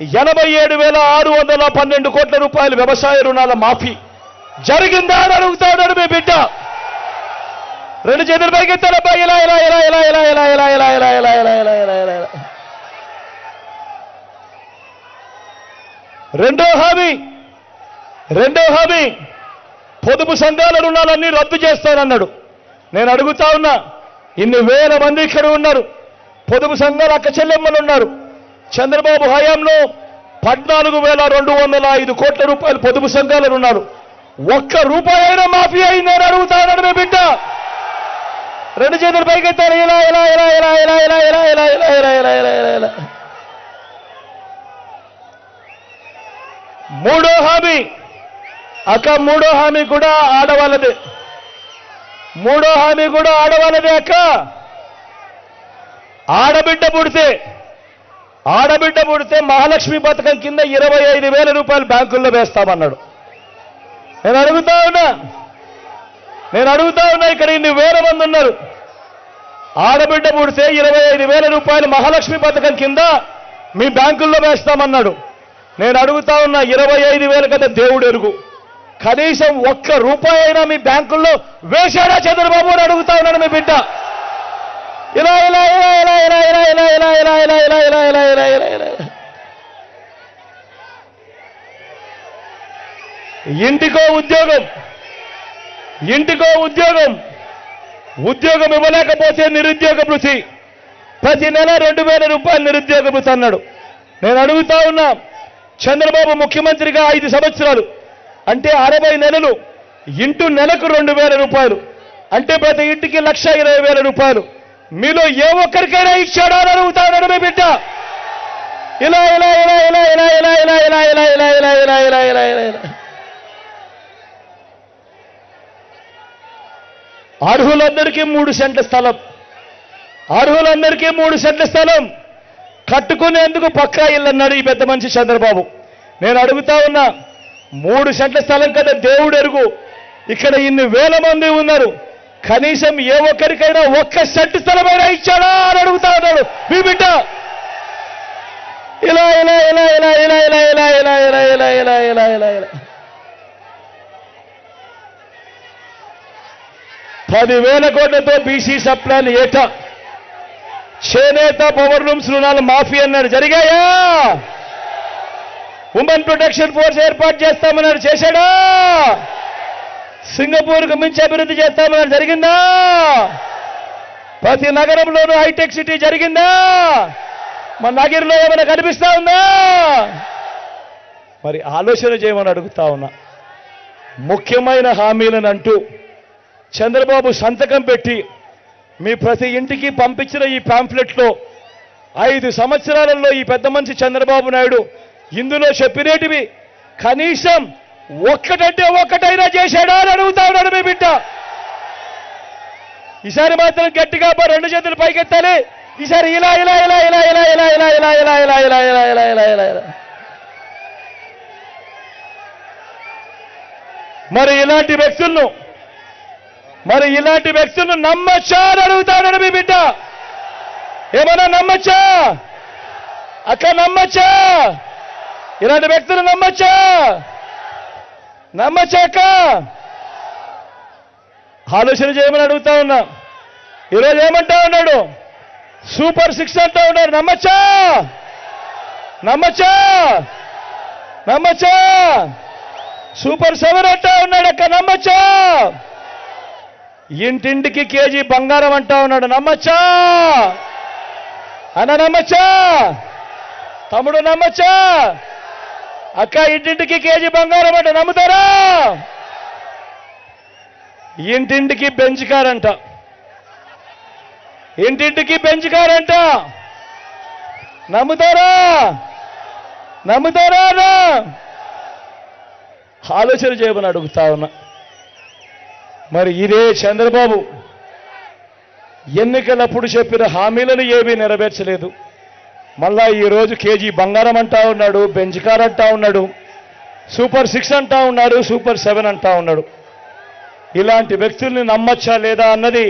87,612 కోట్ల రూపాయలు వ్యవసాయ రుణాల మాఫీ జరిగిందా అని అడుగుతా ఉన్నాడు మీ బిడ్డ. రెండు చేతులు పైకెత్తారబ్బా, ఇలా ఇలా ఇలా ఇలా ఇలా ఇలా ఇలా ఇలా ఇలా ఇలా ఇలా ఇలా ఇలా ఇలా ఇలా. రెండో హామీ పొదుపు సంఘాల రుణాలన్నీ రద్దు చేస్తానన్నాడు. నేను అడుగుతా ఉన్నా, ఇన్ని వేల మంది ఇక్కడ ఉన్నారు, పొదుపు సంఘాల అక్క చెల్లెమ్మలు ఉన్నారు. చంద్రబాబు హయాంలో 14,205 కోట్ల రూపాయలు పొదుపు సంఘాల రుణాలు, ఒక్క రూపాయి అయినా మాఫీ అయిందని అడుగుతా ఉన్నాడు మీ బిడ్డ. రెండు చేతులు పైకెత్తారు, ఇలా ఇలా ఇలా ఇలా ఇలా ఇలా ఇలా ఇలా ఇలా ఇలా ఇలా ఇలా ఇలా ఇలా. మూడో హామీ కూడా ఆడవాళ్ళదే. అక్క. ఆడబిడ్డ పుడితే మహాలక్ష్మి పథకం కింద 25,000 రూపాయలు బ్యాంకుల్లో వేస్తామన్నాడు. నేను అడుగుతా ఉన్నా ఇక్కడ ఇన్ని వేల మంది ఉన్నారు. ఆడబిడ్డ పుడితే 25,000 రూపాయలు మహాలక్ష్మి పథకం కింద మీ బ్యాంకుల్లో వేస్తామన్నాడు. నేను అడుగుతా ఉన్నా, 25,000 కదా దేవుడు ఎరుగు, కనీసం ఒక్క రూపాయి అయినా మీ బ్యాంకుల్లో వేశాడా చంద్రబాబు అని అడుగుతా ఉన్నాడు మీ బిడ్డ. ఇలా ఇలా ఇలా ఇలా ఇలా ఇలా ఇలా ఇలా ఇలా ఇలా ఇలా ఇలా ఇలా ఇలా ఇలా ఇలా. ఇంటికో ఉద్యోగం ఇవ్వలేకపోతే నిరుద్యోగ భృతి, ప్రతి నెల 2,000 రూపాయలు నిరుద్యోగ భృతి అన్నాడు. నేను అడుగుతా ఉన్నా, చంద్రబాబు ముఖ్యమంత్రిగా 5 సంవత్సరాలు అంటే 60 నెలలు, ఇంటూ నెలకు 2,000 రూపాయలు అంటే ప్రతి ఇంటికి 1,20,000 రూపాయలు. మీలో ఏ ఒక్కరికైనా ఇచ్చాడా అని అడుగుతా ఉన్నాడు మీ బిడ్డ. ఇలా ఇలా ఇలా ఇలా ఇలా ఇలా ఇలా ఇలా ఇలా ఇలా ఇలా ఇలా ఇలా ఇలా ఇలా ఇలా. అర్హులందరికీ 3 సెంట్ల స్థలం కట్టుకునేందుకు పక్కా ఇల్లు అన్నాడు ఈ పెద్ద మనిషి చంద్రబాబు. నేను అడుగుతా ఉన్నా, 3 సెంట్ల స్థలం కదా దేవుడు ఎరుగు, ఇక్కడ ఇన్ని వేల మంది ఉన్నారు, కనీసం ఏ ఒక్కరికైనా 1 సెంటు స్థలమైనా ఇచ్చాడా అని అడుగుతా ఉన్నాడు మీ బిడ్డ. ఇలా ఇలా ఇలా ఇలా ఇలా ఇలా ఇలా ఇలా ఇలా ఇలా ఇలా ఇలా ఇలా ఇలా. 10,000 కోట్లతో బీసీ సప్లాన్ ఏటా, చేనేత పవర్ లూమ్స్ రుణాలు మాఫీ అన్నాడు, జరిగాయా? ఉమెన్ ప్రొటెక్షన్ ఫోర్స్ ఏర్పాటు చేస్తామన్నాడు, చేశాడా? సింగపూర్కు మించి అభివృద్ధి చేస్తామన్నాడు, జరిగిందా? ప్రతి నగరంలోనూ హైటెక్ సిటీ జరిగిందా? మన నగిరిలో ఏమైనా కనిపిస్తా ఉందా? మరి ఆలోచన చేయమని అడుగుతా ఉన్నా. ముఖ్యమైన హామీలను అంటూ చంద్రబాబు సంతకం పెట్టి మీ ప్రతి ఇంటికి పంపించిన ఈ పాంఫ్లెట్లో 5 సంవత్సరాలలో ఈ పెద్ద మనిషి చంద్రబాబు నాయుడు ఇందులో చెప్పినేటివి కనీసం ఒక్కటంటే ఒక్కటైనా చేశాడా అని అడుగుతా ఉన్నాడు మీ బిడ్డ. ఈసారి మాత్రం గట్టిగా 2 చేతులు పైకెత్తాలి. ఈసారి ఇలా ఇలా ఇలా ఇలా ఇలా ఇలా ఇలా ఇలా ఇలా ఇలా ఇలా ఇలా ఇలా ఇలా ఇలా ఇలా. మరి ఇలాంటి వ్యక్తులను నమ్మచ్చా అని అడుగుతాడు మీ బిడ్డ. ఏమన్నా నమ్మచ్చా అక్క? నమ్మచ్చా? ఇలాంటి వ్యక్తులు నమ్మచ్చా అక్క? ఆలోచన చేయమని అడుగుతా ఉన్నా. ఈరోజు ఏమంటా ఉన్నాడు? సూపర్ 6 అంటా ఉన్నాడు, నమ్మచ్చా? సూపర్ 7 అంటా ఉన్నాడు అక్క, నమ్మచ్చా? ఇంటింటికి కేజీ బంగారం అంటా ఉన్నాడు, నమ్మచ్చా? అన్న నమ్మచ్చా? తమ్ముడు నమ్మచ్చా? అక్క ఇంటింటికి కేజీ బంగారం అంట, నమ్ముతారా? ఇంటింటికి బెంచ్ కార్ అంట, నమ్ముతారా? ఆలోచన చేయమని అడుగుతా ఉన్నా. మరి ఇదే చంద్రబాబు ఎన్నికలప్పుడు చెప్పిన హామీలను ఏమీ నెరవేర్చలేదు. మళ్ళా ఈరోజు కేజీ బంగారం అంటా ఉన్నాడు, బెంచ్ కార్ అంటా ఉన్నాడు, సూపర్ 6 అంటా ఉన్నాడు, సూపర్ 7 అంటా ఉన్నాడు. ఇలాంటి వ్యక్తుల్ని నమ్మచ్చా లేదా అన్నది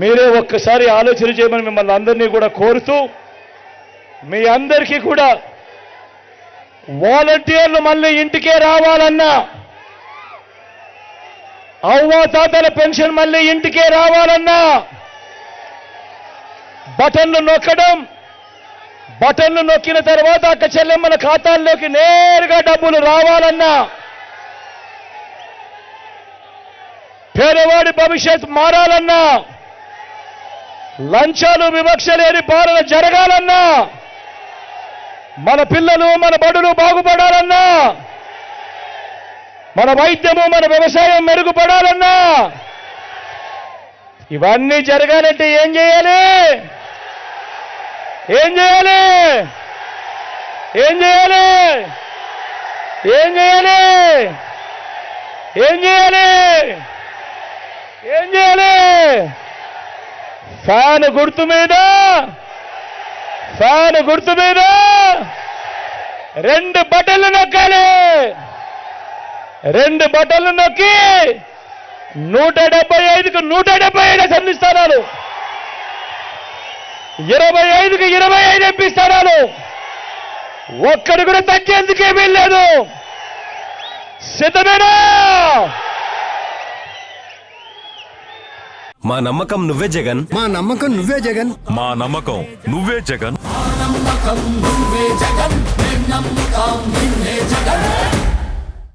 మీరే ఒక్కసారి ఆలోచన చేయమని మిమ్మల్ని అందరినీ కూడా కోరుతూ, మీ అందరికీ కూడా వాలంటీర్లు మళ్ళీ ఇంటికే రావాలన్నా, అవ్వాతాతల పెన్షన్ మళ్ళీ ఇంటికే రావాలన్నా, బటన్లు నొక్కడం, బటన్లు నొక్కిన తర్వాత అక్క చెల్లెమ్మల ఖాతాల్లోకి నేరుగా డబ్బులు రావాలన్నా, పేదవాడి భవిష్యత్ మారాలన్నా, లంచాలు వివక్ష లేని పాలన జరగాలన్నా, మన పిల్లలు మన బడులు బాగుపడాలన్నా, మన వైద్యము మన వ్యవసాయం మెరుగుపడాలన్నా, ఇవన్నీ జరగాలంటే ఏం చేయాలి? ఏం చేయాలి? ఏం చేయాలి? ఏం చేయాలి? ఏం చేయాలి? ఏం చేయాలి? ఫ్యాన్ గుర్తు మీద, ఫ్యాన్ గుర్తు మీద 2 బటన్లు నొక్కాలి. 2 బటన్లు నొక్కి 175కు 175 అసెంబ్లీ స్థానాలు, 25కు 25 ఎంపీ స్థానాలు, ఒక్కడు కూడా తగ్గేందుకే వీల్లేదు. సిద్ధమేనా? మా నమ్మకం నువ్వే జగన్, మా నమ్మకం నువ్వే జగన్, మా నమ్మకం నువ్వే జగన్. నమ్మకం నువ్వే జగన్, నమ్మకం నిన్నే జగన్.